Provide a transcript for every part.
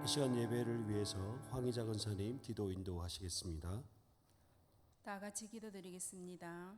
시간 예배를 위해서 황희자 권사님 기도 인도하시겠습니다. 다 같이 기도드리겠습니다.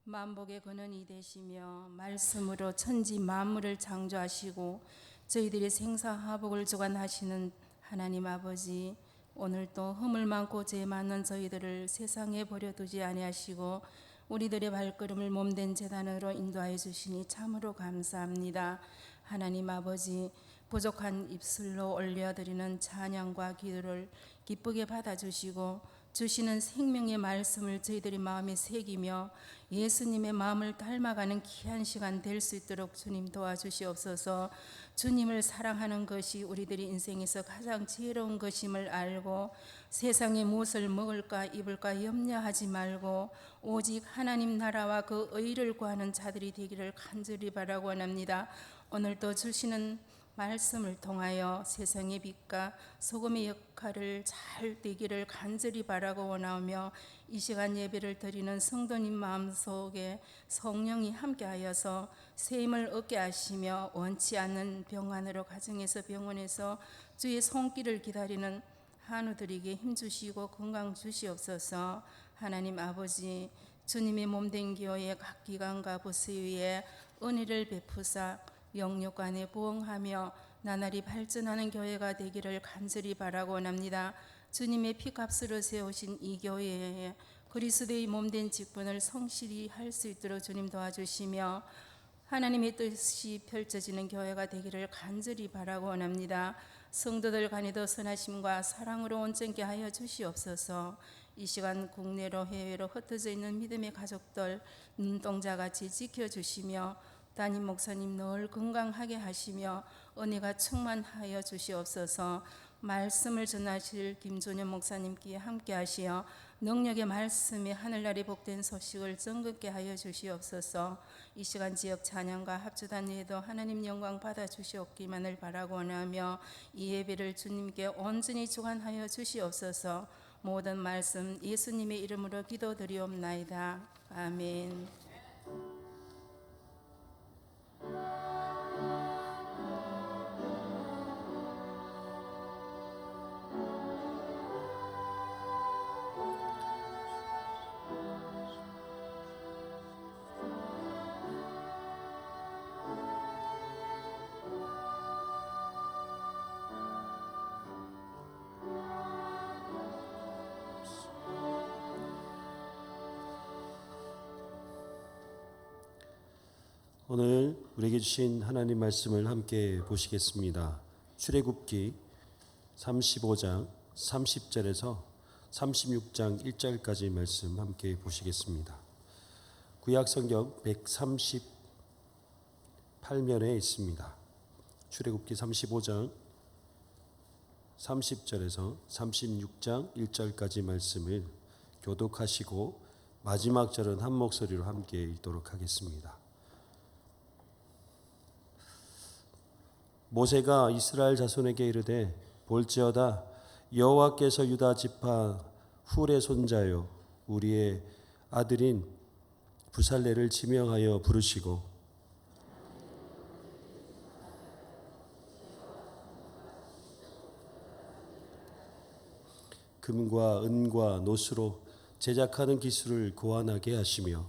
만복의 근원이 되시며 말씀으로 천지 만물을 창조하시고 저희들의 생사화복을 주관하시는 하나님 아버지, 오늘도 허물 많고 죄 많은 저희들을 세상에 버려두지 아니하시고 우리들의 발걸음을 몸된 제단으로 인도하여 주시니 참으로 감사합니다. 하나님 아버지, 부족한 입술로 올려드리는 찬양과 기도를 기쁘게 받아주시고 주시는 생명의 말씀을 저희들의 마음에 새기며 예수님의 마음을 닮아가는 귀한 시간 될 수 있도록 주님 도와주시옵소서. 주님을 사랑하는 것이 우리들의 인생에서 가장 지혜로운 것임을 알고 세상에 무엇을 먹을까 입을까 염려하지 말고 오직 하나님 나라와 그 의를 구하는 자들이 되기를 간절히 바라고 원합니다. 오늘도 주시는 말씀을 통하여 세상의 빛과 소금의 역할을 잘 되기를 간절히 바라고 원하며 이 시간 예배를 드리는 성도님 마음속에 성령이 함께하여서 새 힘을 얻게 하시며 원치 않는 병환으로 가정에서 병원에서 주의 손길을 기다리는 한우들에게 힘주시고 건강 주시옵소서. 하나님 아버지, 주님의 몸된 교회 각 기관과 부스 위에 은혜를 베푸사 영육간에 부흥하며 나날이 발전하는 교회가 되기를 간절히 바라고 원합니다. 주님의 피값으로 세우신 이 교회에 그리스도의 몸된 직분을 성실히 할 수 있도록 주님 도와주시며 하나님의 뜻이 펼쳐지는 교회가 되기를 간절히 바라고 원합니다. 성도들 간에도 선하심과 사랑으로 온전케 하여 주시옵소서. 이 시간 국내로 해외로 흩어져 있는 믿음의 가족들 눈동자같이 지켜주시며 담임 목사님 늘 건강하게 하시며 은혜가 충만하여 주시옵소서. 말씀을 전하실 김종현 목사님께 함께 하시어 능력의 말씀에 하늘나라의 복된 소식을 정긋게 하여 주시옵소서. 이 시간 지역 찬양과 합주단 예도 하나님 영광 받아 주시옵기만을 바라고 원하며 이 예배를 주님께 온전히 주관하여 주시옵소서. 모든 말씀 예수님의 이름으로 기도드리옵나이다. 아멘. 오늘 우리에게 주신 하나님 말씀을 함께 보시겠습니다. 출애굽기 35장 30절에서 36장 1절까지 말씀 함께 보시겠습니다. 구약 성경 138면에 있습니다. 출애굽기 35장 30절에서 36장 1절까지 말씀을 교독하시고 마지막 절은 한 목소리로 함께 읽도록 하겠습니다. 모세가 이스라엘 자손에게 이르되 볼지어다 여호와께서 유다 지파 훌의 손자요 우리의 아들인 부살레를 지명하여 부르시고 금과 은과 노수로 제작하는 기술을 고안하게 하시며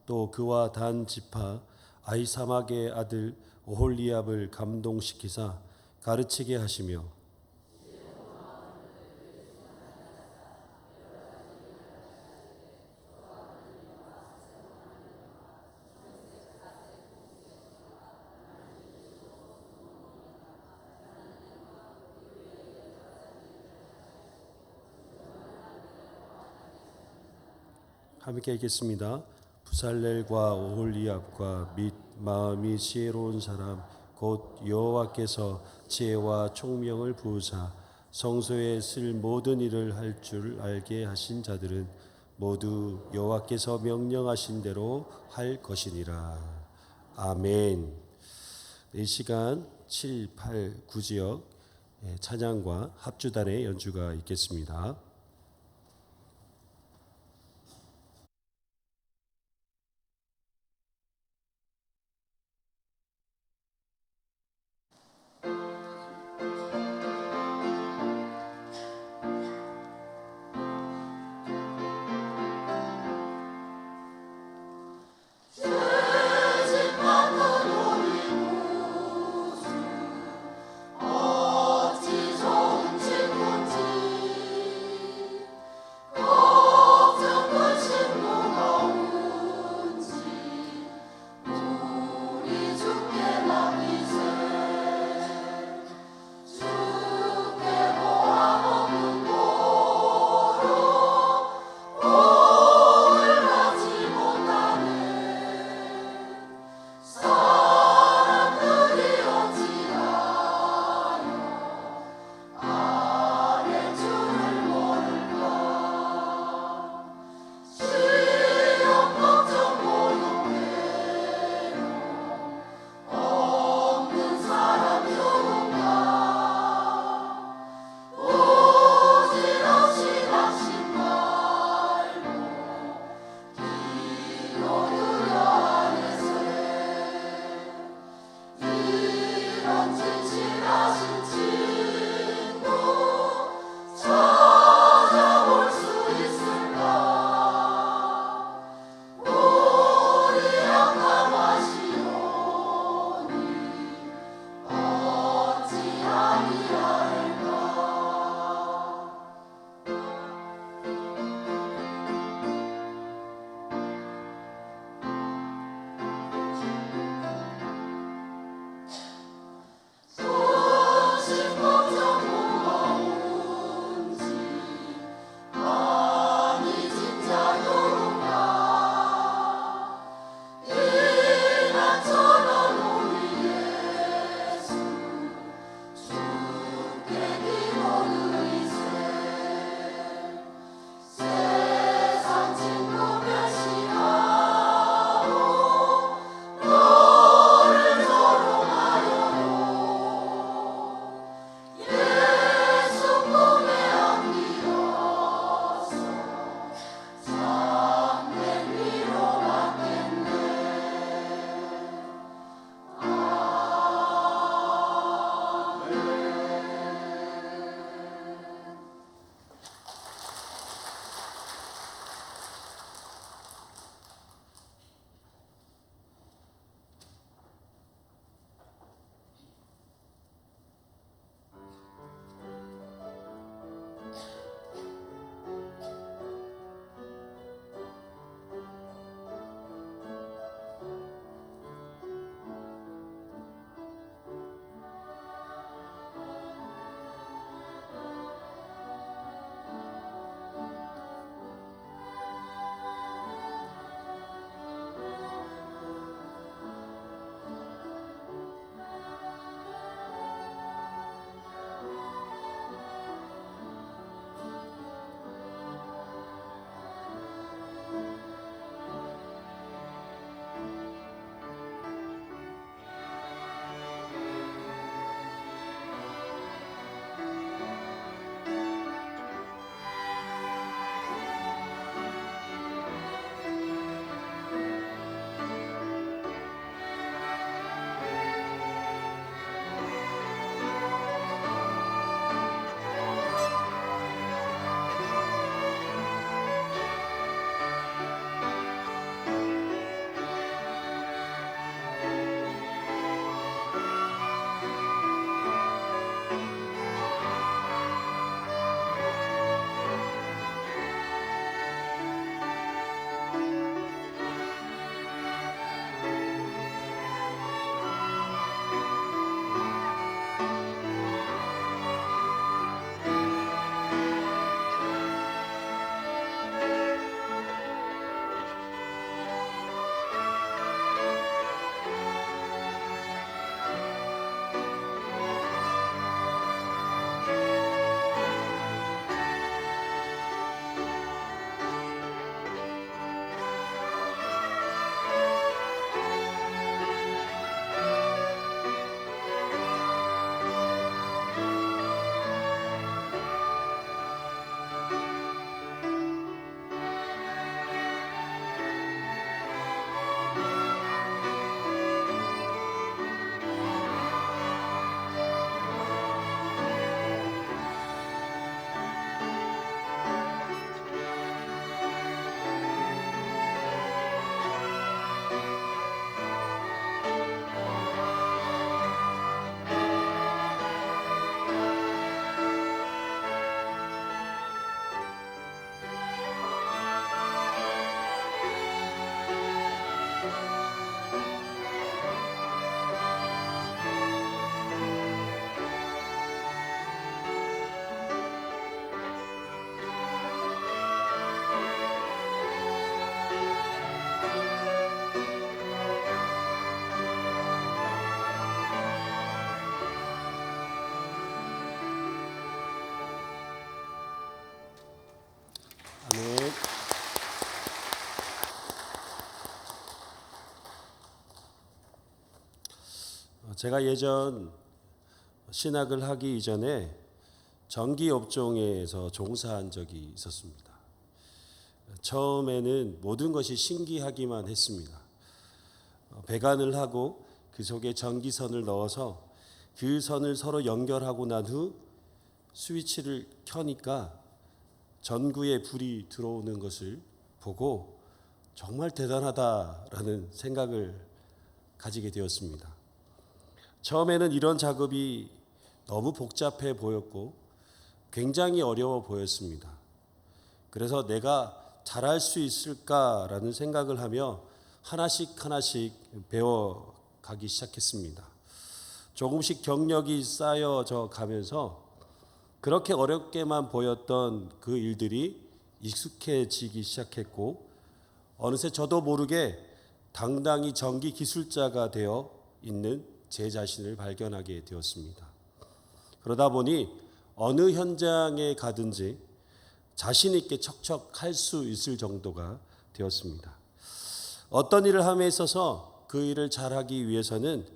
또 그와 단 지파 아히사막의 아들 오홀리압을 감동시키사 가르치게 하시며 함께 읽겠습니다. 부살렐과 오홀리압과 및 마음이 지혜로운 사람 곧 여호와께서 지혜와 총명을 부으사 성소에 쓸 모든 일을 할 줄 알게 하신 자들은 모두 여호와께서 명령하신 대로 할 것이니라. 아멘. 이 시간 7, 8, 9지역 찬양과 합주단의 연주가 있겠습니다. 제가 예전 신학을 하기 이전에 전기 업종에서 종사한 적이 있었습니다. 처음에는 모든 것이 신기하기만 했습니다. 배관을 하고 그 속에 전기선을 넣어서 그 선을 서로 연결하고 난 후 스위치를 켜니까 전구에 불이 들어오는 것을 보고 정말 대단하다라는 생각을 가지게 되었습니다. 처음에는 이런 작업이 너무 복잡해 보였고 굉장히 어려워 보였습니다. 그래서 내가 잘할 수 있을까라는 생각을 하며 하나씩 배워가기 시작했습니다. 조금씩 경력이 쌓여져 가면서 그렇게 어렵게만 보였던 그 일들이 익숙해지기 시작했고 어느새 저도 모르게 당당히 전기 기술자가 되어 있는 제 자신을 발견하게 되었습니다. 그러다 보니 어느 현장에 가든지 자신 있게 척척 할 수 있을 정도가 되었습니다. 어떤 일을 함에 있어서 그 일을 잘하기 위해서는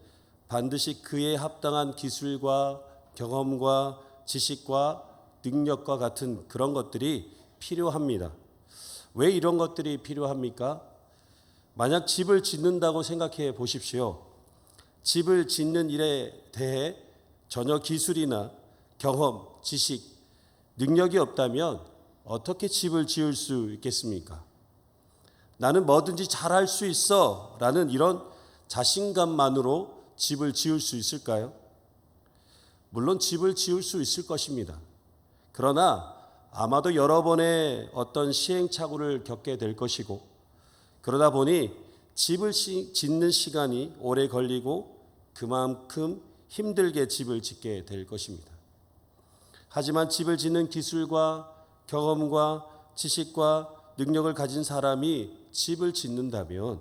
반드시 그에 합당한 기술과 경험과 지식과 능력과 같은 그런 것들이 필요합니다. 왜 이런 것들이 필요합니까? 만약 집을 짓는다고 생각해 보십시오. 집을 짓는 일에 대해 전혀 기술이나 경험, 지식, 능력이 없다면 어떻게 집을 지을 수 있겠습니까? 나는 뭐든지 잘할 수 있어 라는 이런 자신감만으로 집을 지을 수 있을까요? 물론 집을 지을 수 있을 것입니다. 그러나 아마도 여러 번의 어떤 시행착오를 겪게 될 것이고 그러다 보니 집을 짓는 시간이 오래 걸리고 그만큼 힘들게 집을 짓게 될 것입니다. 하지만 집을 짓는 기술과 경험과 지식과 능력을 가진 사람이 집을 짓는다면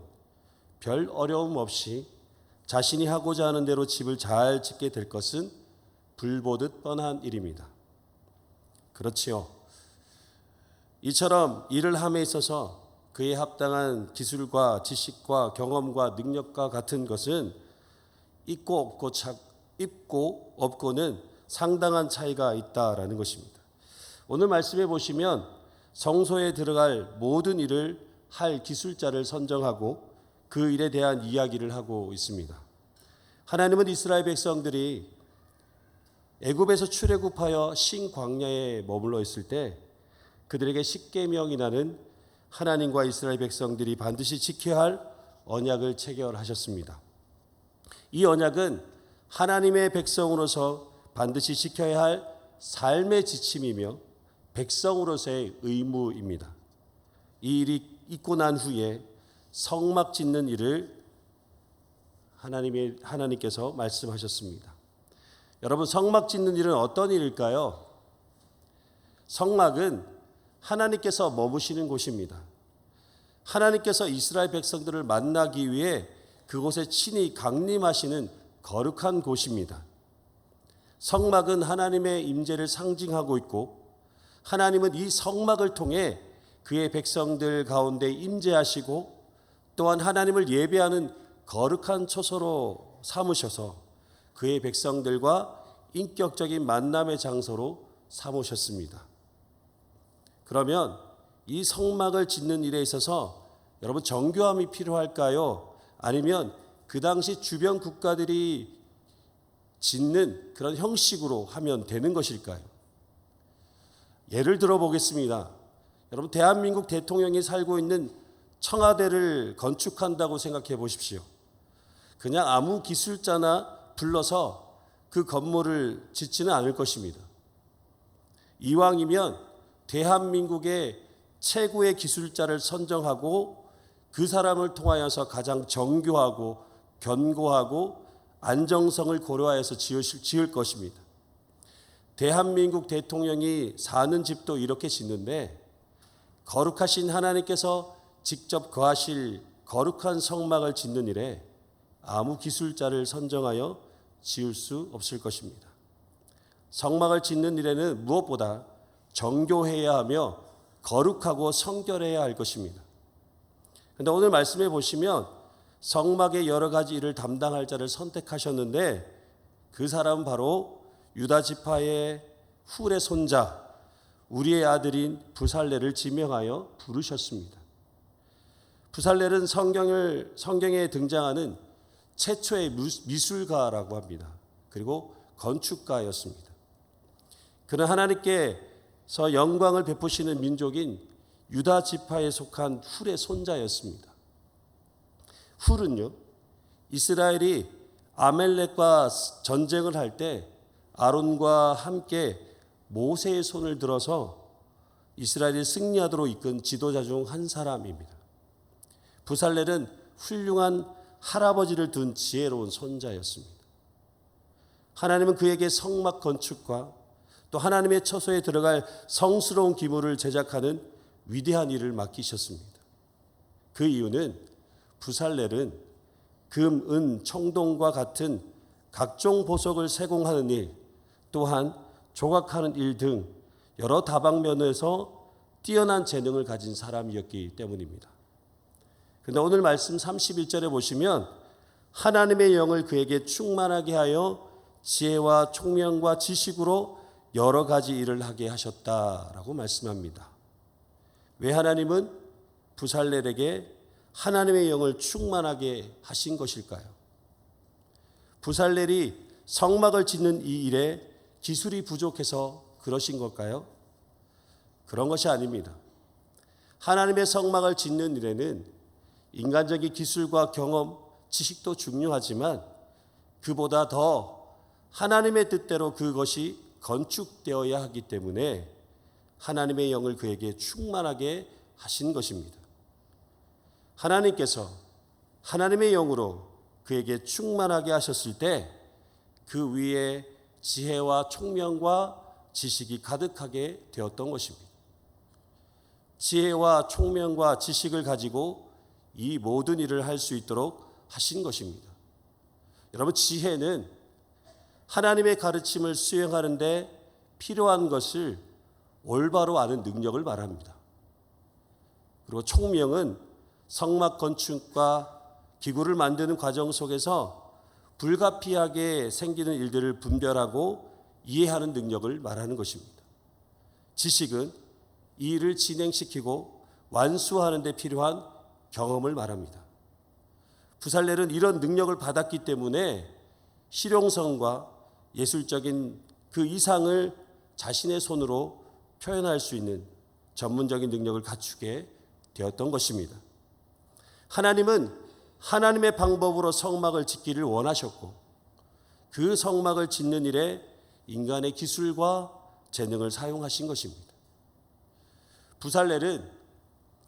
별 어려움 없이 자신이 하고자 하는 대로 집을 잘 짓게 될 것은 불보듯 뻔한 일입니다. 그렇지요. 이처럼 일을 함에 있어서 그에 합당한 기술과 지식과 경험과 능력과 같은 것은 있고 없고는 상당한 차이가 있다라는 것입니다. 오늘 말씀해 보시면 성소에 들어갈 모든 일을 할 기술자를 선정하고 그 일에 대한 이야기를 하고 있습니다. 하나님은 이스라엘 백성들이 애굽에서 출애굽하여 신광야에 머물러 있을 때 그들에게 십계명이라는 하나님과 이스라엘 백성들이 반드시 지켜야 할 언약을 체결하셨습니다. 이 언약은 하나님의 백성으로서 반드시 지켜야 할 삶의 지침이며 백성으로서의 의무입니다. 이 일이 있고 난 후에 성막 짓는 일을 하나님께서 말씀하셨습니다. 여러분, 성막 짓는 일은 어떤 일일까요? 성막은 하나님께서 머무시는 곳입니다. 하나님께서 이스라엘 백성들을 만나기 위해 그곳에 친히 강림하시는 거룩한 곳입니다. 성막은 하나님의 임재를 상징하고 있고 하나님은 이 성막을 통해 그의 백성들 가운데 임재하시고 또한 하나님을 예배하는 거룩한 처소로 삼으셔서 그의 백성들과 인격적인 만남의 장소로 삼으셨습니다. 그러면 이 성막을 짓는 일에 있어서 여러분 정교함이 필요할까요? 아니면 그 당시 주변 국가들이 짓는 그런 형식으로 하면 되는 것일까요? 예를 들어 보겠습니다. 여러분, 대한민국 대통령이 살고 있는 청와대를 건축한다고 생각해 보십시오. 그냥 아무 기술자나 불러서 그 건물을 짓지는 않을 것입니다. 이왕이면 대한민국의 최고의 기술자를 선정하고 그 사람을 통하여서 가장 정교하고 견고하고 안정성을 고려하여서 지을 것입니다. 대한민국 대통령이 사는 집도 이렇게 짓는데 거룩하신 하나님께서 직접 거하실 거룩한 성막을 짓는 일에 아무 기술자를 선정하여 지을 수 없을 것입니다. 성막을 짓는 일에는 무엇보다 정교해야 하며 거룩하고 성결해야 할 것입니다. 그런데 오늘 말씀해 보시면 성막의 여러 가지 일을 담당할 자를 선택하셨는데 그 사람은 바로 유다 지파의 훌의 손자 우리의 아들인 부살렐을 지명하여 부르셨습니다. 부살렐은 성경에 등장하는 최초의 미술가라고 합니다. 그리고 건축가였습니다. 그는 하나님께서 영광을 베푸시는 민족인 유다 지파에 속한 훌의 손자였습니다. 훌은요, 이스라엘이 아멜렉과 전쟁을 할 때 아론과 함께 모세의 손을 들어서 이스라엘이 승리하도록 이끈 지도자 중 한 사람입니다. 부살렐은 훌륭한 할아버지를 둔 지혜로운 손자였습니다. 하나님은 그에게 성막 건축과 또 하나님의 처소에 들어갈 성스러운 기물을 제작하는 위대한 일을 맡기셨습니다. 그 이유는 부살렐은 금, 은, 청동과 같은 각종 보석을 세공하는 일, 또한 조각하는 일 등 여러 다방면에서 뛰어난 재능을 가진 사람이었기 때문입니다. 그런데 오늘 말씀 31절에 보시면 하나님의 영을 그에게 충만하게 하여 지혜와 총명과 지식으로 여러 가지 일을 하게 하셨다라고 말씀합니다. 왜 하나님은 부살렐에게 하나님의 영을 충만하게 하신 것일까요? 부살렐이 성막을 짓는 이 일에 기술이 부족해서 그러신 걸까요? 그런 것이 아닙니다. 하나님의 성막을 짓는 일에는 인간적인 기술과 경험, 지식도 중요하지만 그보다 더 하나님의 뜻대로 그것이 건축되어야 하기 때문에 하나님의 영을 그에게 충만하게 하신 것입니다. 하나님께서 하나님의 영으로 그에게 충만하게 하셨을 때 그 위에 지혜와 총명과 지식이 가득하게 되었던 것입니다. 지혜와 총명과 지식을 가지고 이 모든 일을 할 수 있도록 하신 것입니다. 여러분, 지혜는 하나님의 가르침을 수행하는 데 필요한 것을 올바로 아는 능력을 말합니다. 그리고 총명은 성막 건축과 기구를 만드는 과정 속에서 불가피하게 생기는 일들을 분별하고 이해하는 능력을 말하는 것입니다. 지식은 이 일을 진행시키고 완수하는 데 필요한 경험을 말합니다. 부살렐은 이런 능력을 받았기 때문에 실용성과 예술적인 그 이상을 자신의 손으로 표현할 수 있는 전문적인 능력을 갖추게 되었던 것입니다. 하나님은 하나님의 방법으로 성막을 짓기를 원하셨고 그 성막을 짓는 일에 인간의 기술과 재능을 사용하신 것입니다. 부살렐은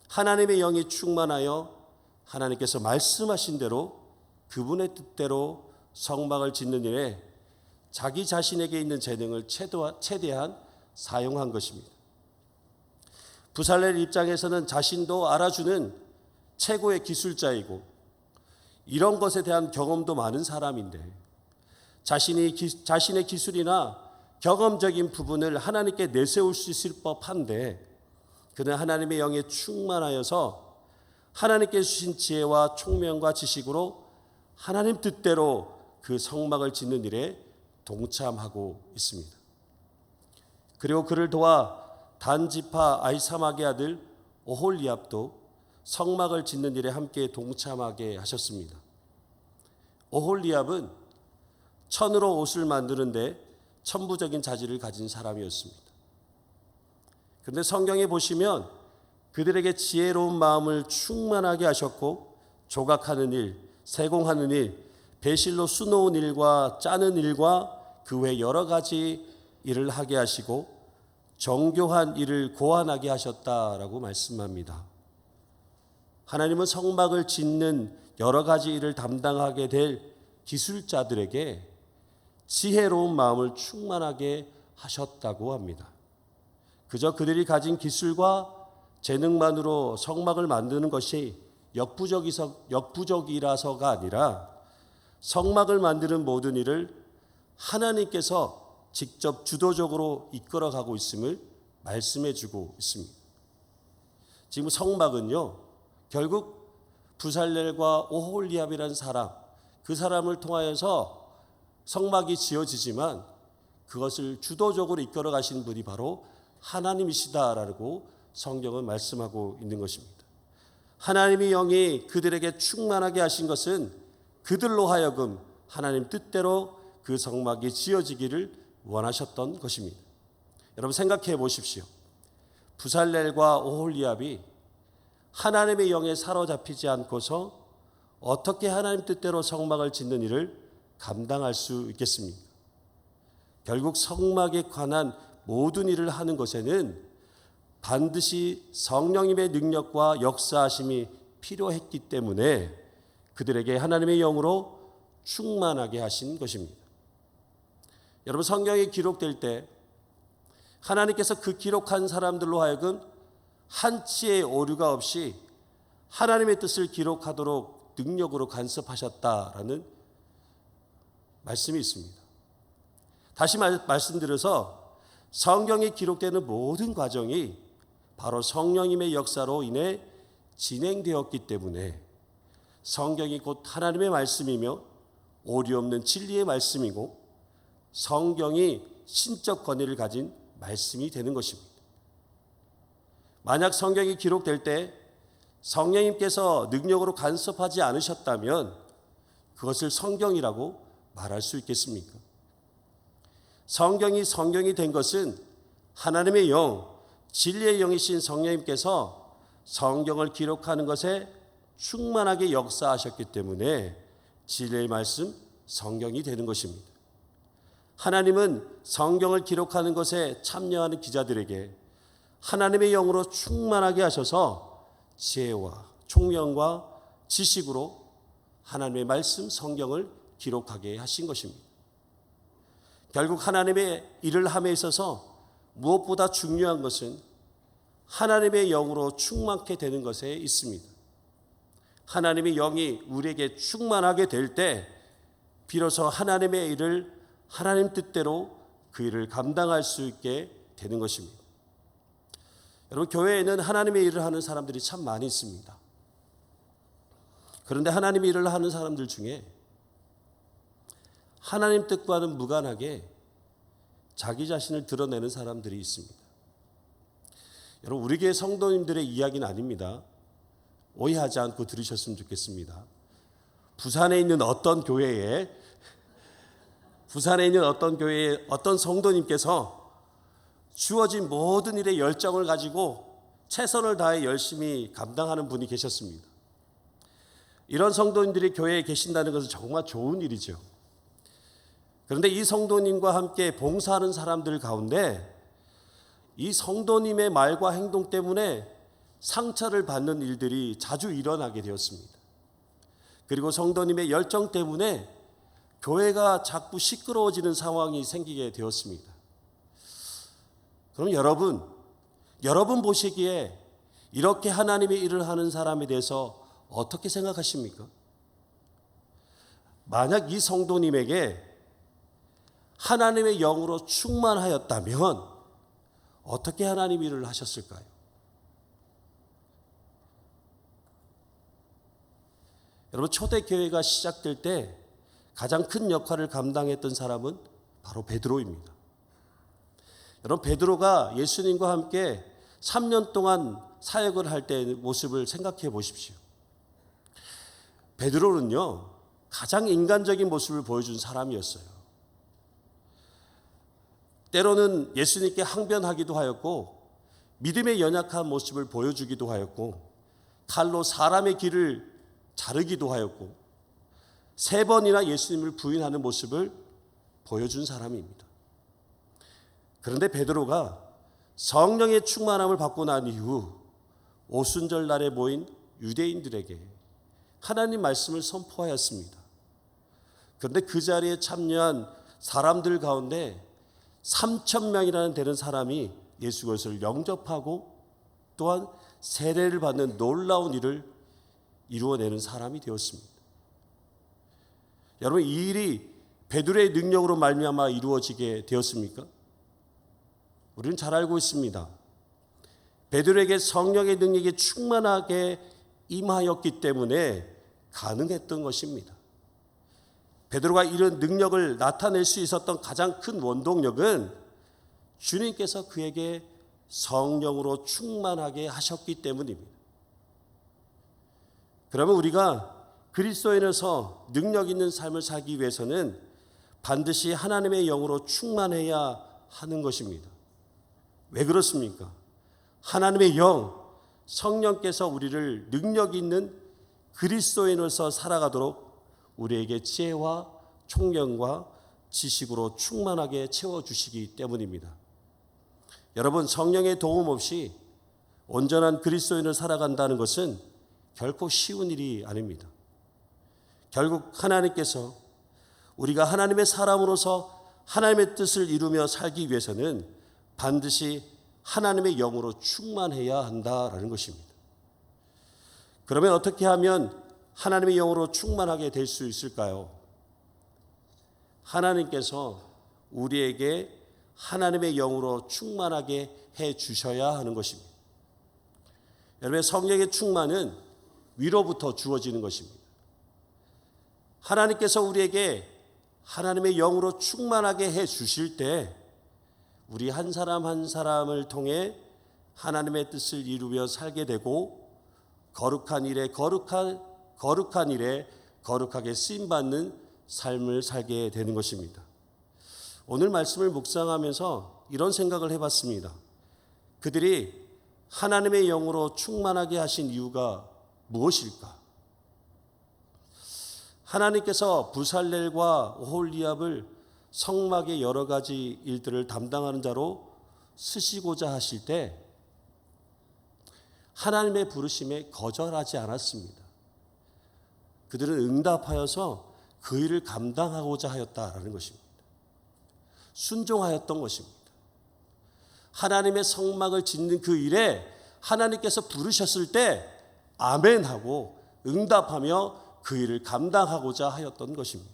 하나님의 영이 충만하여 하나님께서 말씀하신 대로 그분의 뜻대로 성막을 짓는 일에 자기 자신에게 있는 재능을 최대한 사용한 것입니다. 부살렐 입장에서는 자신도 알아주는 최고의 기술자이고 이런 것에 대한 경험도 많은 사람인데 자신의 기술이나 경험적인 부분을 하나님께 내세울 수 있을 법한데 그는 하나님의 영에 충만하여서 하나님께 주신 지혜와 총명과 지식으로 하나님 뜻대로 그 성막을 짓는 일에 동참하고 있습니다. 그리고 그를 도와 단지파 아히사막의 아들 오홀리압도 성막을 짓는 일에 함께 동참하게 하셨습니다. 오홀리압은 천으로 옷을 만드는데 천부적인 자질을 가진 사람이었습니다. 그런데 성경에 보시면 그들에게 지혜로운 마음을 충만하게 하셨고 조각하는 일, 세공하는 일, 배실로 수놓은 일과 짜는 일과 그 외 여러 가지 일을 하게 하시고 정교한 일을 고안하게 하셨다라고 말씀합니다. 하나님은 성막을 짓는 여러 가지 일을 담당하게 될 기술자들에게 지혜로운 마음을 충만하게 하셨다고 합니다. 그저 그들이 가진 기술과 재능만으로 성막을 만드는 것이 역부족이라서가 아니라 성막을 만드는 모든 일을 하나님께서 직접 주도적으로 이끌어가고 있음을 말씀해 주고 있습니다. 지금 성막은요, 결국 부살렐과 오홀리압이라는 사람, 그 사람을 통하여서 성막이 지어지지만 그것을 주도적으로 이끌어 가신 분이 바로 하나님이시다라고 성경은 말씀하고 있는 것입니다. 하나님의 영이 그들에게 충만하게 하신 것은 그들로 하여금 하나님 뜻대로 그 성막이 지어지기를 원하셨던 것입니다. 여러분 생각해 보십시오. 부살렐과 오홀리압이 하나님의 영에 사로잡히지 않고서 어떻게 하나님 뜻대로 성막을 짓는 일을 감당할 수 있겠습니까? 결국 성막에 관한 모든 일을 하는 것에는 반드시 성령님의 능력과 역사하심이 필요했기 때문에 그들에게 하나님의 영으로 충만하게 하신 것입니다. 여러분 성경이 기록될 때 하나님께서 그 기록한 사람들로 하여금 한치의 오류가 없이 하나님의 뜻을 기록하도록 능력으로 간섭하셨다라는 말씀이 있습니다. 다시 말씀드려서 성경에 기록되는 모든 과정이 바로 성령님의 역사로 인해 진행되었기 때문에 성경이 곧 하나님의 말씀이며 오류 없는 진리의 말씀이고 성경이 신적 권위를 가진 말씀이 되는 것입니다. 만약 성경이 기록될 때 성령님께서 능력으로 간섭하지 않으셨다면 그것을 성경이라고 말할 수 있겠습니까? 성경이 된 것은 하나님의 영, 진리의 영이신 성령님께서 성경을 기록하는 것에 충만하게 역사하셨기 때문에 진리의 말씀, 성경이 되는 것입니다. 하나님은 성경을 기록하는 것에 참여하는 기자들에게 하나님의 영으로 충만하게 하셔서 지혜와 총명과 지식으로 하나님의 말씀, 성경을 기록하게 하신 것입니다. 결국 하나님의 일을 함에 있어서 무엇보다 중요한 것은 하나님의 영으로 충만케 되는 것에 있습니다. 하나님의 영이 우리에게 충만하게 될 때 비로소 하나님의 일을 하나님 뜻대로 그 일을 감당할 수 있게 되는 것입니다. 여러분 교회에는 하나님의 일을 하는 사람들이 참 많이 있습니다. 그런데 하나님의 일을 하는 사람들 중에 하나님 뜻과는 무관하게 자기 자신을 드러내는 사람들이 있습니다. 여러분 우리 교회 성도님들의 이야기는 아닙니다. 오해하지 않고 들으셨으면 좋겠습니다. 부산에 있는 어떤 교회에 어떤 성도님께서 주어진 모든 일에 열정을 가지고 최선을 다해 열심히 감당하는 분이 계셨습니다. 이런 성도님들이 교회에 계신다는 것은 정말 좋은 일이죠. 그런데 이 성도님과 함께 봉사하는 사람들 가운데 이 성도님의 말과 행동 때문에 상처를 받는 일들이 자주 일어나게 되었습니다. 그리고 성도님의 열정 때문에 교회가 자꾸 시끄러워지는 상황이 생기게 되었습니다. 그럼 여러분 보시기에 이렇게 하나님의 일을 하는 사람에 대해서 어떻게 생각하십니까? 만약 이 성도님에게 하나님의 영으로 충만하였다면 어떻게 하나님 일을 하셨을까요? 여러분 초대교회가 시작될 때 가장 큰 역할을 감당했던 사람은 바로 베드로입니다. 여러분 베드로가 예수님과 함께 3년 동안 사역을 할 때의 모습을 생각해 보십시오. 베드로는요 가장 인간적인 모습을 보여준 사람이었어요. 때로는 예수님께 항변하기도 하였고 믿음의 연약한 모습을 보여주기도 하였고 칼로 사람의 길을 자르기도 하였고 3번이나 예수님을 부인하는 모습을 보여준 사람입니다. 그런데 베드로가 성령의 충만함을 받고 난 이후 오순절 날에 모인 유대인들에게 하나님 말씀을 선포하였습니다. 그런데 그 자리에 참여한 사람들 가운데 3,000명이라는 되는 사람이 예수 그리스도를 영접하고 또한 세례를 받는 놀라운 일을 이루어내는 사람이 되었습니다. 여러분 이 일이 베드로의 능력으로 말미암아 이루어지게 되었습니까? 우리는 잘 알고 있습니다. 베드로에게 성령의 능력이 충만하게 임하였기 때문에 가능했던 것입니다. 베드로가 이런 능력을 나타낼 수 있었던 가장 큰 원동력은 주님께서 그에게 성령으로 충만하게 하셨기 때문입니다. 그러면 우리가 그리스도인으로서 능력 있는 삶을 살기 위해서는 반드시 하나님의 영으로 충만해야 하는 것입니다. 왜 그렇습니까? 하나님의 영, 성령께서 우리를 능력 있는 그리스도인으로서 살아가도록 우리에게 지혜와 총명과 지식으로 충만하게 채워주시기 때문입니다. 여러분, 성령의 도움 없이 온전한 그리스도인을 살아간다는 것은 결코 쉬운 일이 아닙니다. 결국 하나님께서 우리가 하나님의 사람으로서 하나님의 뜻을 이루며 살기 위해서는 반드시 하나님의 영으로 충만해야 한다라는 것입니다. 그러면 어떻게 하면 하나님의 영으로 충만하게 될 수 있을까요? 하나님께서 우리에게 하나님의 영으로 충만하게 해 주셔야 하는 것입니다. 여러분, 성령의 충만은 위로부터 주어지는 것입니다. 하나님께서 우리에게 하나님의 영으로 충만하게 해 주실 때 우리 한 사람 한 사람을 통해 하나님의 뜻을 이루며 살게 되고 거룩한 일에 거룩하게 쓰임받는 삶을 살게 되는 것입니다. 오늘 말씀을 묵상하면서 이런 생각을 해봤습니다. 그들이 하나님의 영으로 충만하게 하신 이유가 무엇일까? 하나님께서 부살렐과 오홀리압을 성막의 여러 가지 일들을 담당하는 자로 쓰시고자 하실 때 하나님의 부르심에 거절하지 않았습니다. 그들은 응답하여서 그 일을 감당하고자 하였다라는 것입니다. 순종하였던 것입니다. 하나님의 성막을 짓는 그 일에 하나님께서 부르셨을 때 아멘하고 응답하며 그 일을 감당하고자 하였던 것입니다.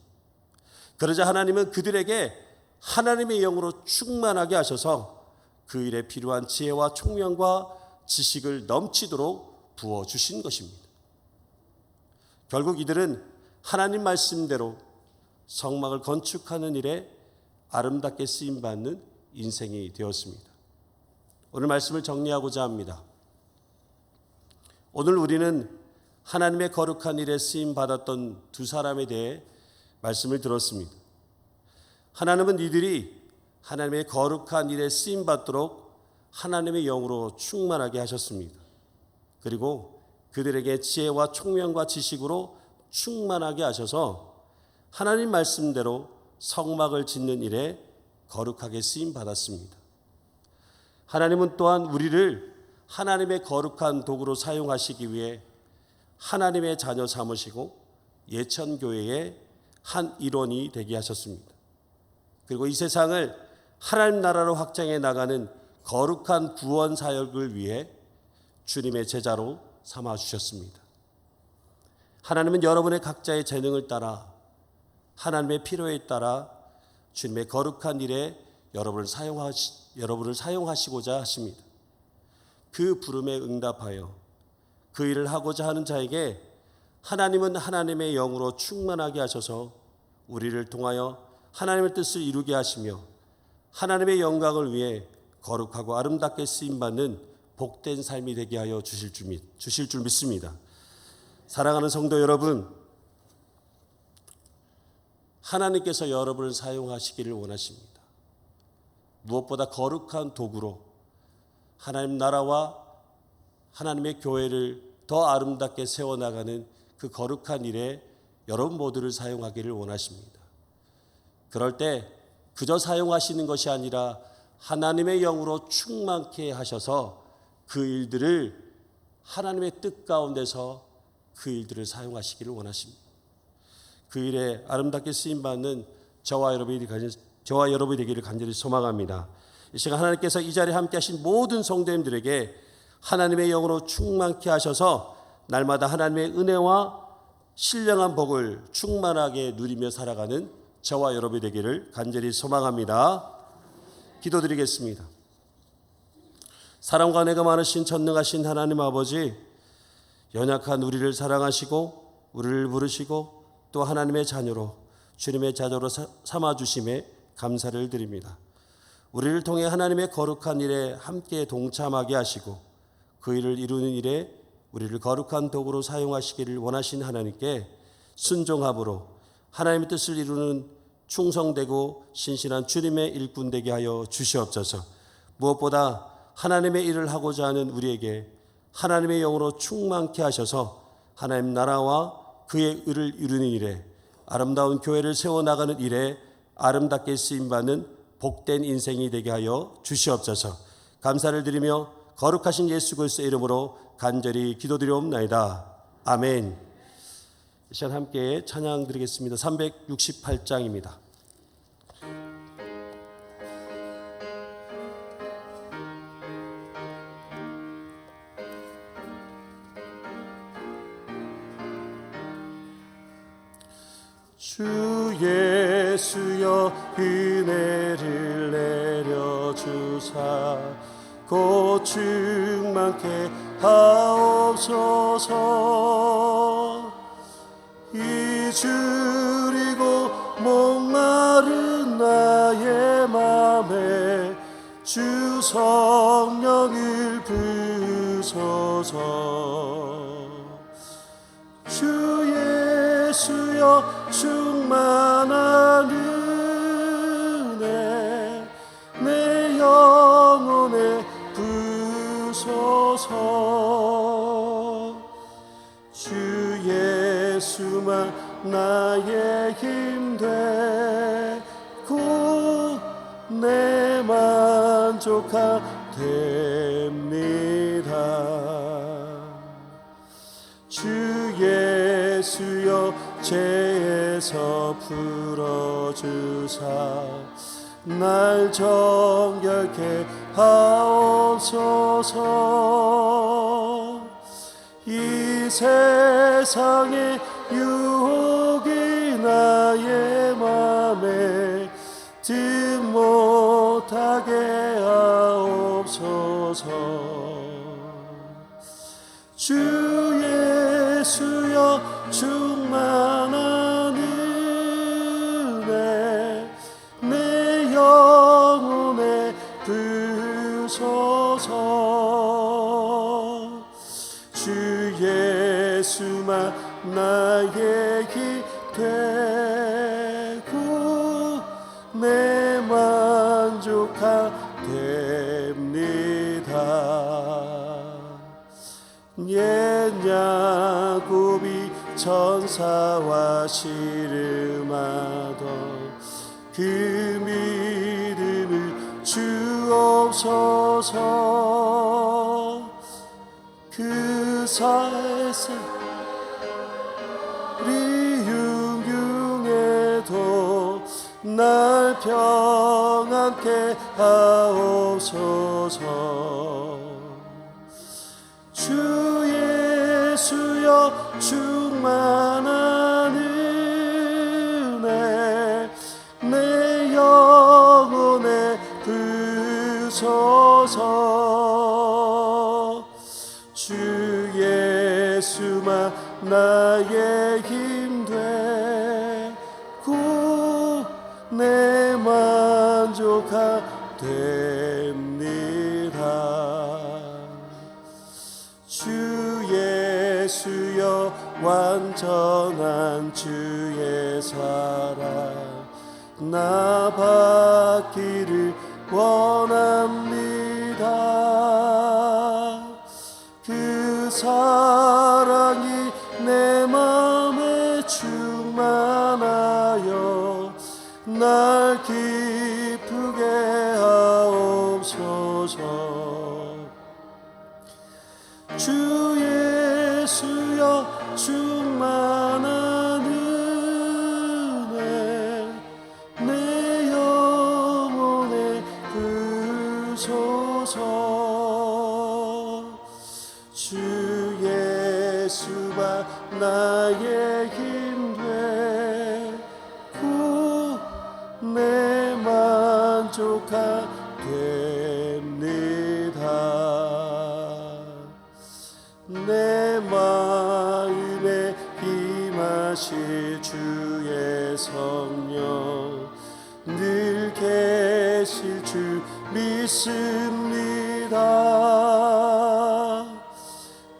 그러자 하나님은 그들에게 하나님의 영으로 충만하게 하셔서 그 일에 필요한 지혜와 총명과 지식을 넘치도록 부어주신 것입니다. 결국 이들은 하나님 말씀대로 성막을 건축하는 일에 아름답게 쓰임받는 인생이 되었습니다. 오늘 말씀을 정리하고자 합니다. 오늘 우리는 하나님의 거룩한 일에 쓰임받았던 두 사람에 대해 말씀을 들었습니다. 하나님은 이들이 하나님의 거룩한 일에 쓰임받도록 하나님의 영으로 충만하게 하셨습니다. 그리고 그들에게 지혜와 총명과 지식으로 충만하게 하셔서 하나님 말씀대로 성막을 짓는 일에 거룩하게 쓰임받았습니다. 하나님은 또한 우리를 하나님의 거룩한 도구로 사용하시기 위해 하나님의 자녀 삼으시고 예천교회의 한 일원이 되게 하셨습니다. 그리고 이 세상을 하나님 나라로 확장해 나가는 거룩한 구원 사역을 위해 주님의 제자로 삼아주셨습니다. 하나님은 여러분의 각자의 재능을 따라 하나님의 필요에 따라 주님의 거룩한 일에 여러분을 사용하시고자 하십니다. 그 부름에 응답하여 그 일을 하고자 하는 자에게 하나님은 하나님의 영으로 충만하게 하셔서 우리를 통하여 하나님의 뜻을 이루게 하시며 하나님의 영광을 위해 거룩하고 아름답게 쓰임받는 복된 삶이 되게 하여 주실 줄 믿습니다. 사랑하는 성도 여러분, 하나님께서 여러분을 사용하시기를 원하십니다. 무엇보다 거룩한 도구로 하나님 나라와 하나님의 교회를 더 아름답게 세워나가는 그 거룩한 일에 여러분 모두를 사용하기를 원하십니다. 그럴 때 그저 사용하시는 것이 아니라 하나님의 영으로 충만케 하셔서 그 일들을 하나님의 뜻 가운데서 그 일들을 사용하시기를 원하십니다. 그 일에 아름답게 쓰임받는 저와 여러분이 되기를 간절히 소망합니다. 이 시간 하나님께서 이 자리에 함께 하신 모든 성도님들에게 하나님의 영으로 충만케 하셔서 날마다 하나님의 은혜와 신령한 복을 충만하게 누리며 살아가는 저와 여러분이 되기를 간절히 소망합니다. 기도드리겠습니다. 사랑과 은혜가 많으신 전능하신 하나님 아버지, 연약한 우리를 사랑하시고 우리를 부르시고 또 하나님의 자녀로 주님의 자녀로 삼아주심에 감사를 드립니다. 우리를 통해 하나님의 거룩한 일에 함께 동참하게 하시고 그 일을 이루는 일에 우리를 거룩한 도구로 사용하시기를 원하신 하나님께 순종함으로 하나님의 뜻을 이루는 충성되고 신실한 주님의 일꾼 되게 하여 주시옵소서. 무엇보다 하나님의 일을 하고자 하는 우리에게 하나님의 영으로 충만케 하셔서 하나님 나라와 그의 의를 이루는 일에 아름다운 교회를 세워나가는 일에 아름답게 쓰임받는 복된 인생이 되게 하여 주시옵소서. 감사를 드리며 거룩하신 예수 그리스도의 이름으로 간절히 기도드리옵나이다. 아멘. 이 시간 함께 찬양 드리겠습니다. 368장입니다. 주 예수여 은혜를 내려주사 곧 충만케 하옵소서. 이주리고 목마른 나의 맘에 주 성령을 부으소서. 주 예수여 충만한 은혜 내 영혼에 부으소서. 주 예수만 나의 힘 되고 내 만족하 됩니다. 주 예수여 죄에서 풀어주사 날 정결케 하옵소서. 이 세상의 유혹이 나의 맘에 득 못하게 하옵소서. 주 예수여 충만한 은혜 내 영혼에 부으소서. 주 예수만 나의 힘 되고 내 만족하 됩니다. 옛 야곱이 천사와 씨름하던 그 믿음을 주옵소서. 그 살살이 흉흉해도 날 평안케 하옵소서. 주 예수여 충만한 은혜 내 영혼에 부으소서. 주 예수만 나의 힘 되고 내 만족하 됩니다. 주 예수여 완전한 주의 사랑 나 받기를 원합니다. 그 사랑이 내 맘에 충만하여 날 기쁘게 하옵소서. 주 예수여 충만한 은혜 내 영혼에 부으소서. 주 예수만 나의 힘 되고 내 만족하 됩니다. 내 맘 성령 늘 계실 줄 믿습니다.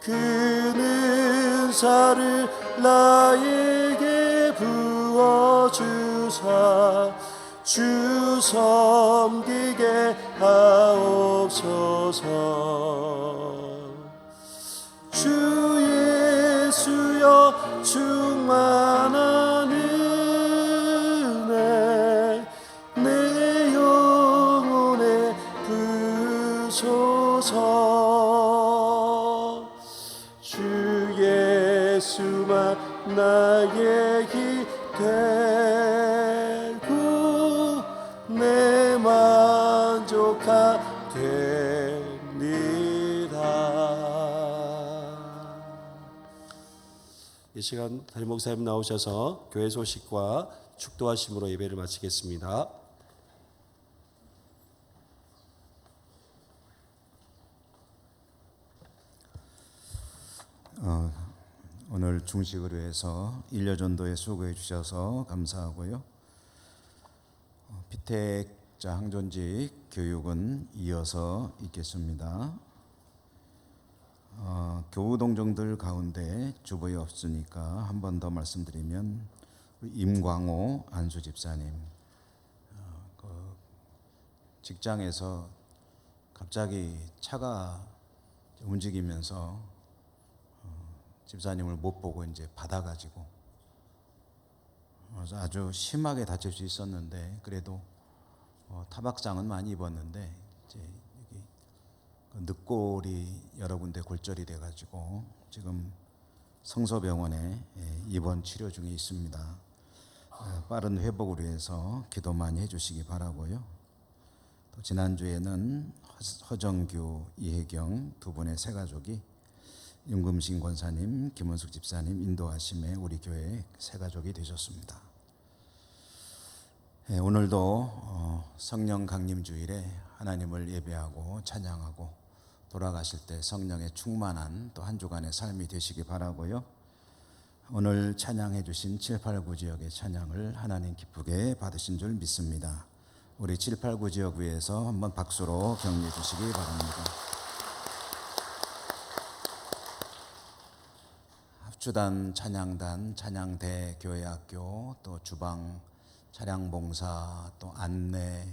그는 은사를 나에게 부어주사 주 섬기게 하옵소서. 주 예수여 충만한 은혜 내 영혼에 부소서. 주 예수만 나의 힘 되고 내 만족하 됩니다. 이 시간 담임 목사님 나오셔서 교회 소식과 축도하심으로 예배를 마치겠습니다. 오늘 중식을 위해서 일려전도에 수고해 주셔서 감사하고요. 피택자 항존직 교육은 이어서 있겠습니다. 교우 동정들 가운데 주보에 없으니까 한 번 더 말씀드리면 임광호 안수 집사님, 직장에서 갑자기 차가 움직이면서 집사님을 못 보고 이제 받아가지고 그래서 아주 심하게 다칠 수 있었는데 그래도 타박상은 많이 입었는데 이제 여기 늑골이 여러 군데 골절이 돼가지고 지금 성서병원에 입원 치료 중에 있습니다. 빠른 회복을 위해서 기도 많이 해주시기 바라고요. 또 지난주에는 허정규, 이혜경 두 분의 세 가족이 윤금신 권사님, 김원숙 집사님 인도하심에 우리 교회 새 가족이 되셨습니다. 오늘도 성령 강림 주일에 하나님을 예배하고 찬양하고 돌아가실 때 성령의 충만한 또 한 주간의 삶이 되시기 바라고요. 오늘 찬양해 주신 789 지역의 찬양을 하나님 기쁘게 받으신 줄 믿습니다. 우리 789 지역 위에서 한번 박수로 격려해 주시기 바랍니다. 합주단, 찬양단, 찬양대, 교회학교, 또 주방, 차량봉사, 또 안내,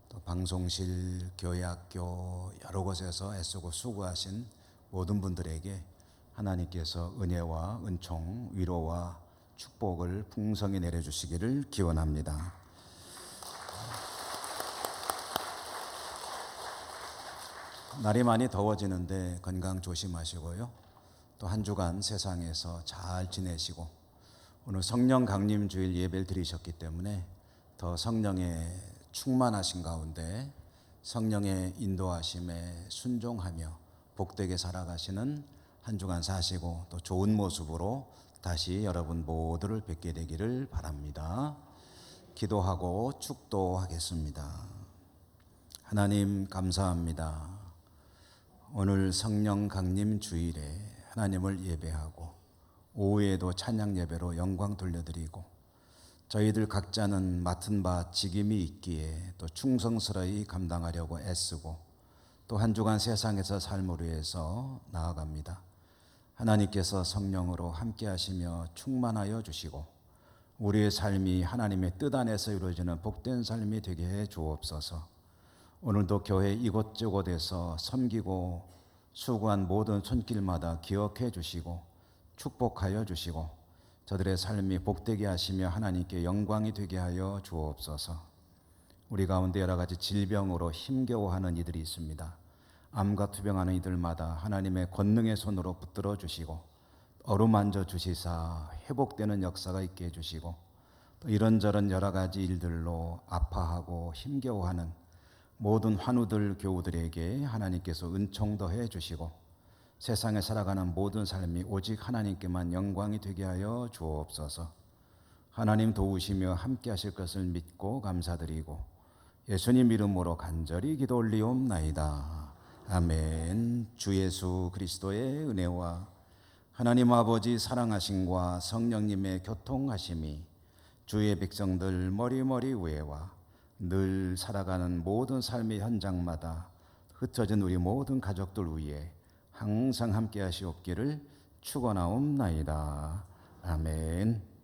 또 방송실, 교회학교 여러 곳에서 애쓰고 수고하신 모든 분들에게 하나님께서 은혜와 은총, 위로와 축복을 풍성히 내려주시기를 기원합니다. 날이 많이 더워지는데 건강 조심하시고요. 또 한 주간 세상에서 잘 지내시고 오늘 성령 강림 주일 예배를 드리셨기 때문에 더 성령의 충만하신 가운데 성령의 인도하심에 순종하며 복되게 살아가시는 한 주간 사시고 또 좋은 모습으로 다시 여러분 모두를 뵙게 되기를 바랍니다. 기도하고 축도하겠습니다. 하나님 감사합니다. 오늘 성령 강림 주일에 하나님을 예배하고 오후에도 찬양 예배로 영광 돌려드리고 저희들 각자는 맡은 바 직임이 있기에 또 충성스러이 감당하려고 애쓰고 또 한 주간 세상에서 삶을 위해서 나아갑니다. 하나님께서 성령으로 함께 하시며 충만하여 주시고 우리의 삶이 하나님의 뜻 안에서 이루어지는 복된 삶이 되게 해 주옵소서. 오늘도 교회 이곳저곳에서 섬기고 수고한 모든 손길마다 기억해 주시고 축복하여 주시고 저들의 삶이 복되게 하시며 하나님께 영광이 되게 하여 주옵소서. 우리 가운데 여러 가지 질병으로 힘겨워하는 이들이 있습니다. 암과 투병하는 이들마다 하나님의 권능의 손으로 붙들어 주시고 어루만져 주시사 회복되는 역사가 있게 해주시고 또 이런저런 여러 가지 일들로 아파하고 힘겨워하는 모든 환우들 교우들에게 하나님께서 은총 더해 주시고 세상에 살아가는 모든 삶이 오직 하나님께만 영광이 되게 하여 주옵소서. 하나님 도우시며 함께 하실 것을 믿고 감사드리고 예수님 이름으로 간절히 기도 올리옵나이다. 아멘. 주 예수 그리스도의 은혜와 하나님 아버지 사랑하심과 성령님의 교통하심이 주의 백성들 머리머리 위에와 늘 살아가는 모든 삶의 현장마다 흩어진 우리 모든 가족들 위에 항상 함께 하시옵기를 축원하옵나이다. 아멘.